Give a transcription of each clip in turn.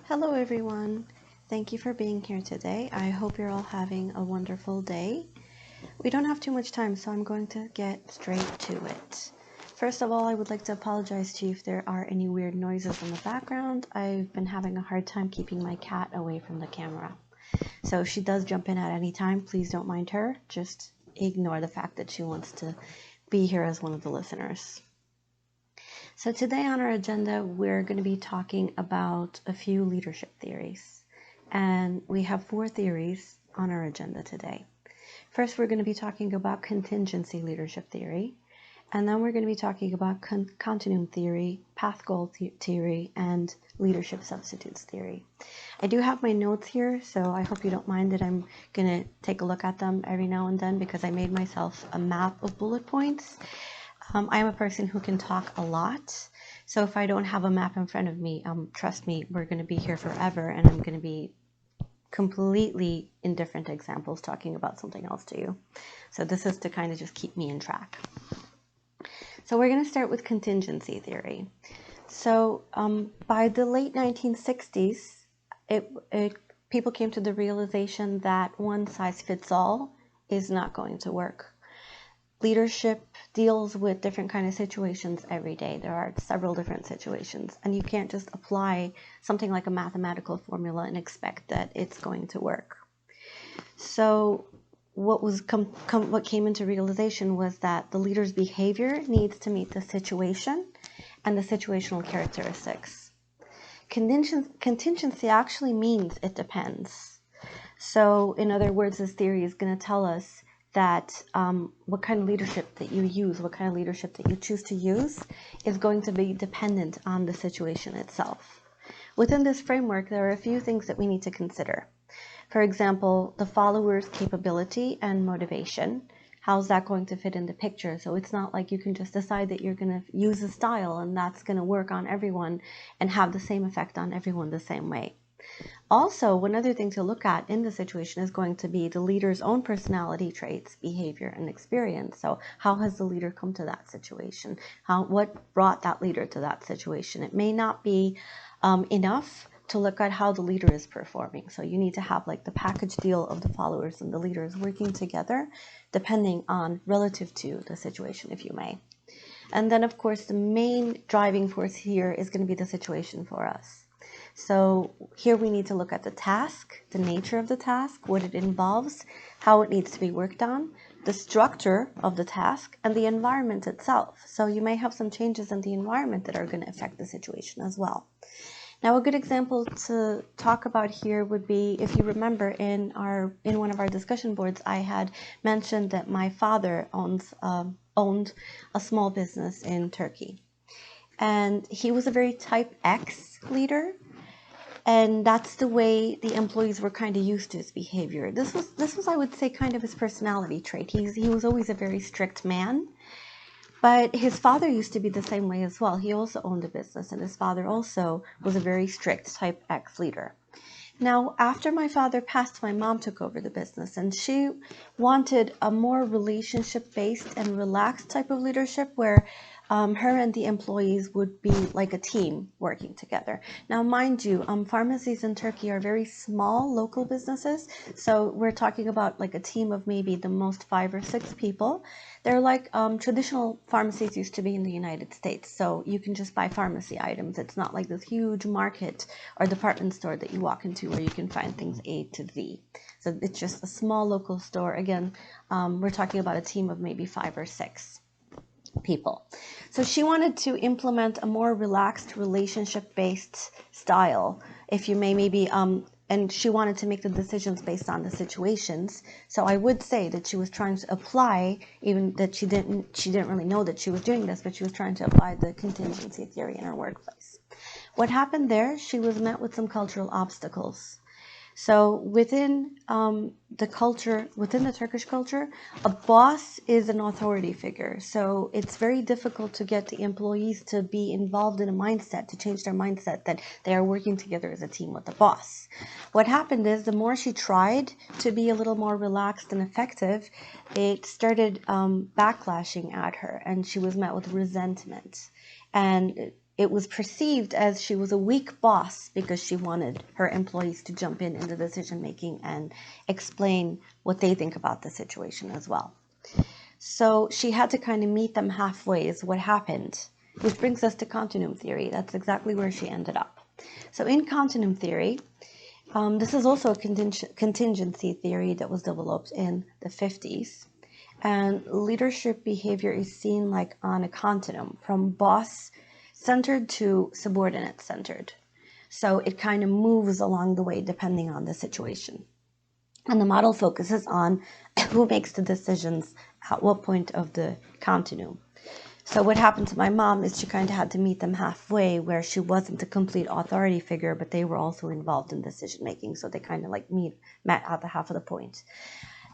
Hello everyone. Thank you for being here today. I hope you're all having a wonderful day. We don't have too much time, so I'm going to get straight to it. First of all, I would like to apologize to you if there are any weird noises in the background. I've been having a hard time keeping my cat away from the camera. So if she does jump in at any time, please don't mind her. Just ignore the fact that she wants to be here as one of the listeners. So today on our agenda, we're going to be talking about a few leadership theories. And we have 4 theories on our agenda today. First, we're going to be talking about contingency leadership theory. And then we're going to be talking about continuum theory, path goal theory, and leadership substitutes theory. I do have my notes here, so I hope you don't mind that I'm going to take a look at them every now and then because I made myself a map of bullet points. I am a person who can talk a lot, so if I don't have a map in front of me, trust me, we're going to be here forever, and I'm going to be completely in different examples talking about something else to you. So this is to kind of just keep me in track. So we're going to start with contingency theory. So by the late 1960s, people came to the realization that one size fits all is not going to work. Leadership deals with different kind of situations every day. There are several different situations, and you can't just apply something like a mathematical formula and expect that it's going to work. So what came into realization was that the leader's behavior needs to meet the situation and the situational characteristics. Contingency actually means it depends. So in other words, this theory is going to tell us that what kind of leadership that you use, what kind of leadership that you choose to use is going to be dependent on the situation itself. Within this framework, there are a few things that we need to consider. For example, the follower's capability and motivation. How's that going to fit in the picture? So it's not like you can just decide that you're going to use a style and that's going to work on everyone and have the same effect on everyone the same way. Also, one other thing to look at in the situation is going to be the leader's own personality traits, behavior, and experience. So how has the leader come to that situation? What brought that leader to that situation? It may not be enough to look at how the leader is performing. So you need to have like the package deal of the followers and the leaders working together, depending on relative to the situation, if you may. And then, of course, the main driving force here is going to be the situation for us. So here we need to look at the task, the nature of the task, what it involves, how it needs to be worked on, the structure of the task, and the environment itself. So you may have some changes in the environment that are going to affect the situation as well. Now, a good example to talk about here would be, if you remember, in one of our discussion boards, I had mentioned that my father owned a small business in Turkey. And he was a very type X leader. And that's the way the employees were kind of used to his behavior. This was, I would say, kind of his personality trait. He was always a very strict man. But his father used to be the same way as well. He also owned a business, and his father also was a very strict type X leader. Now, after my father passed, my mom took over the business, and she wanted a more relationship-based and relaxed type of leadership where her and the employees would be like a team working together. Now, mind you, pharmacies in Turkey are very small local businesses, so we're talking about like a team of maybe the most 5 or 6 people. They're like traditional pharmacies used to be in the United States, so you can just buy pharmacy items. It's not like this huge market or department store that you walk into where you can find things A to Z. So it's just a small local store. Again, we're talking about a team of maybe 5 or 6 people. So she wanted to implement a more relaxed relationship-based style, if you may, maybe, and she wanted to make the decisions based on the situations. So I would say that she was trying to apply, even that she didn't really know that she was doing this, but she was trying to apply the contingency theory in her workplace. What happened there? She was met with some cultural obstacles. So within the culture, within the Turkish culture, a boss is an authority figure. So it's very difficult to get the employees to be involved in a mindset, to change their mindset that they are working together as a team with the boss. What happened is the more she tried to be a little more relaxed and effective, it started backlashing at her, and she was met with resentment. And it was perceived as she was a weak boss because she wanted her employees to jump in the decision making and explain what they think about the situation as well. So she had to kind of meet them halfway is what happened, which brings us to continuum theory. That's exactly where she ended up. So in continuum theory, this is also a contingency theory that was developed in the 50s. And leadership behavior is seen like on a continuum from boss-centered to subordinate-centered. So it kind of moves along the way depending on the situation. And the model focuses on who makes the decisions at what point of the continuum. So what happened to my mom is she kind of had to meet them halfway, where she wasn't a complete authority figure, but they were also involved in decision making. So they kind of like met at the half of the point.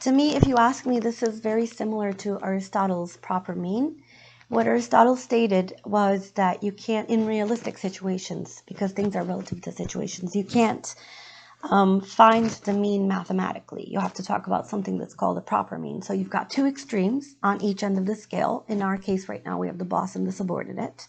To me, if you ask me, this is very similar to Aristotle's proper mean. What Aristotle stated was that you can't, in realistic situations, because things are relative to situations, you can't find the mean mathematically. You have to talk about something that's called a proper mean. So you've got two extremes on each end of the scale. In our case right now, we have the boss and the subordinate.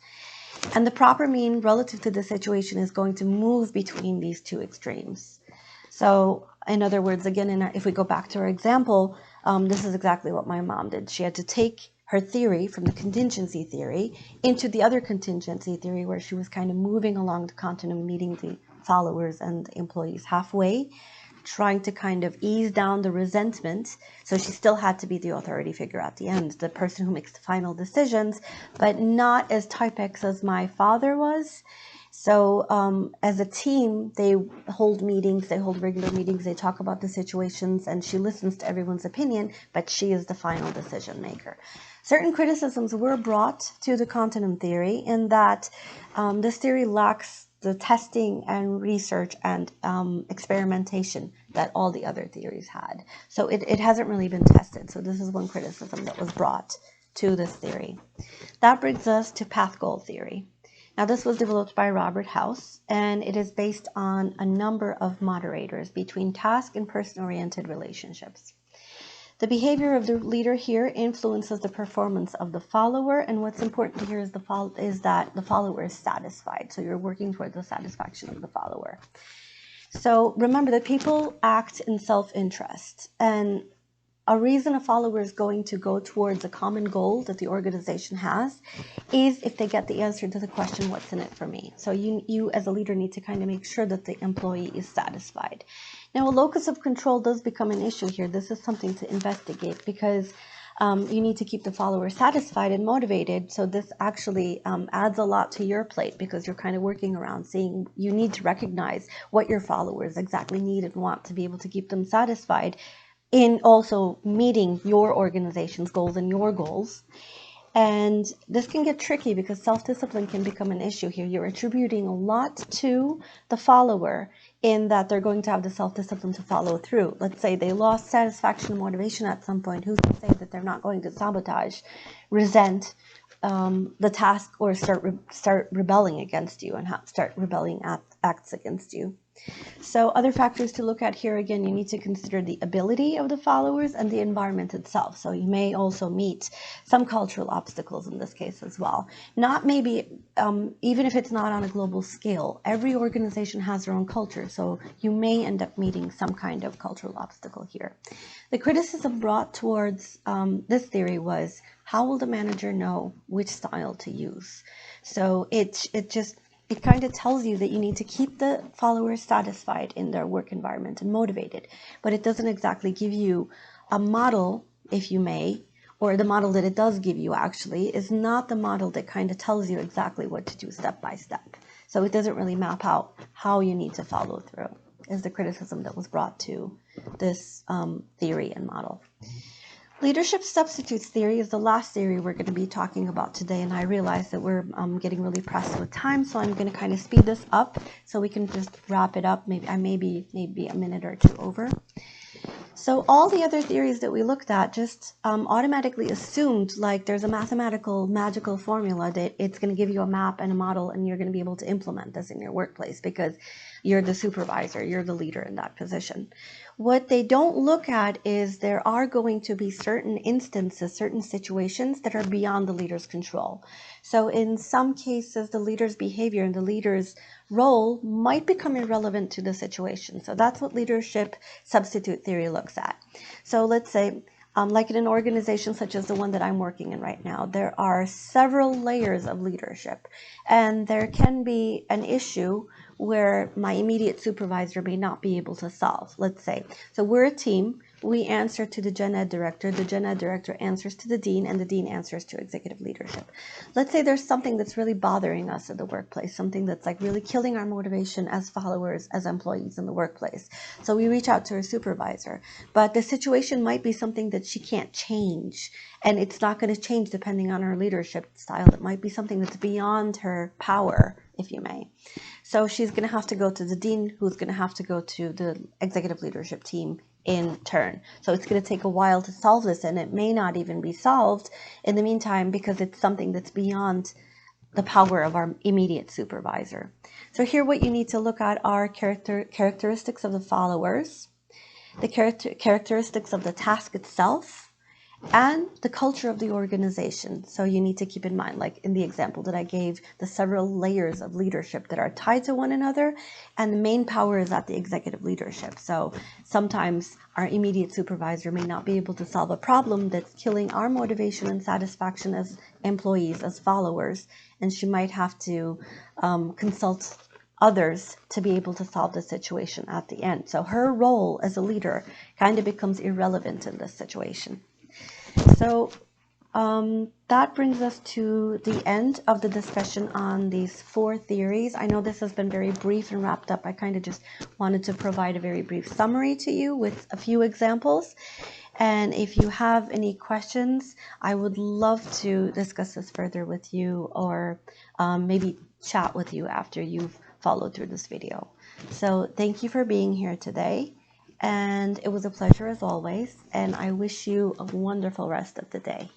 And the proper mean relative to the situation is going to move between these two extremes. So in other words, again, if we go back to our example, this is exactly what my mom did. She had to take her theory from the contingency theory into the other contingency theory, where she was kind of moving along the continuum, meeting the followers and employees halfway, trying to kind of ease down the resentment. So she still had to be the authority figure at the end, the person who makes the final decisions, but not as type X as my father was. So as a team, they hold meetings, they hold regular meetings, they talk about the situations, and she listens to everyone's opinion, but she is the final decision maker. Certain criticisms were brought to the continuum theory in that this theory lacks the testing and research and experimentation that all the other theories had. So it hasn't really been tested. So this is one criticism that was brought to this theory. That brings us to path goal theory. Now this was developed by Robert House, and it is based on a number of moderators between task and person-oriented relationships. The behavior of the leader here influences the performance of the follower, and what's important here is that the follower is satisfied. So you're working towards the satisfaction of the follower. So remember that people act in self-interest, and a reason a follower is going to go towards a common goal that the organization has is if they get the answer to the question, what's in it for me? So you as a leader need to kind of make sure that the employee is satisfied. Now, a locus of control does become an issue here. This is something to investigate because you need to keep the follower satisfied and motivated. So this actually adds a lot to your plate because you're kind of working around seeing you need to recognize what your followers exactly need and want to be able to keep them satisfied in also meeting your organization's goals and your goals. And this can get tricky because self-discipline can become an issue here. You're attributing a lot to the follower in that they're going to have the self-discipline to follow through. Let's say they lost satisfaction and motivation at some point. Who's to say that they're not going to sabotage, resent the task, or start rebelling against you and start rebelling acts against you? So other factors to look at here, again, you need to consider the ability of the followers and the environment itself. So you may also meet some cultural obstacles in this case as well. Not maybe, even if it's not on a global scale, every organization has their own culture. So you may end up meeting some kind of cultural obstacle here. The criticism brought towards this theory was, how will the manager know which style to use? So it kind of tells you that you need to keep the followers satisfied in their work environment and motivated, but it doesn't exactly give you a model, if you may, or the model that it does give you actually is not the model that kind of tells you exactly what to do step by step. So it doesn't really map out how you need to follow through, is the criticism that was brought to this theory and model. Leadership substitutes theory is the last theory we're going to be talking about today, and I realize that we're getting really pressed with time, so I'm going to kind of speed this up so we can just wrap it up. Maybe a minute or two over. So all the other theories that we looked at just automatically assumed like there's a mathematical magical formula that it's going to give you a map and a model, and you're going to be able to implement this in your workplace because you're the supervisor, you're the leader in that position. What they don't look at is there are going to be certain instances, certain situations that are beyond the leader's control. So in some cases, the leader's behavior and the leader's role might become irrelevant to the situation. So that's what leadership substitute theory looks at. So let's say, like in an organization such as the one that I'm working in right now, there are several layers of leadership, and there can be an issue where my immediate supervisor may not be able to solve, let's say. So we're a team. We answer to the Gen Ed director. The Gen Ed director answers to the dean, and the dean answers to executive leadership. Let's say there's something that's really bothering us at the workplace, something that's like really killing our motivation as followers, as employees in the workplace. So we reach out to her supervisor, but the situation might be something that she can't change, and it's not going to change depending on her leadership style. It might be something that's beyond her power, if you may. So she's going to have to go to the dean, who's going to have to go to the executive leadership team in turn. So it's going to take a while to solve this, and it may not even be solved in the meantime because it's something that's beyond the power of our immediate supervisor. So here what you need to look at are characteristics of the followers, the characteristics of the task itself, and the culture of the organization. So you need to keep in mind, like in the example that I gave, the several layers of leadership that are tied to one another, and the main power is at the executive leadership. So sometimes our immediate supervisor may not be able to solve a problem that's killing our motivation and satisfaction as employees, as followers, and she might have to consult others to be able to solve the situation at the end. So her role as a leader kind of becomes irrelevant in this situation. So that brings us to the end of the discussion on these 4 theories. I know this has been very brief and wrapped up. I kind of just wanted to provide a very brief summary to you with a few examples. And if you have any questions, I would love to discuss this further with you, or maybe chat with you after you've followed through this video. So thank you for being here today. And it was a pleasure as always, and I wish you a wonderful rest of the day.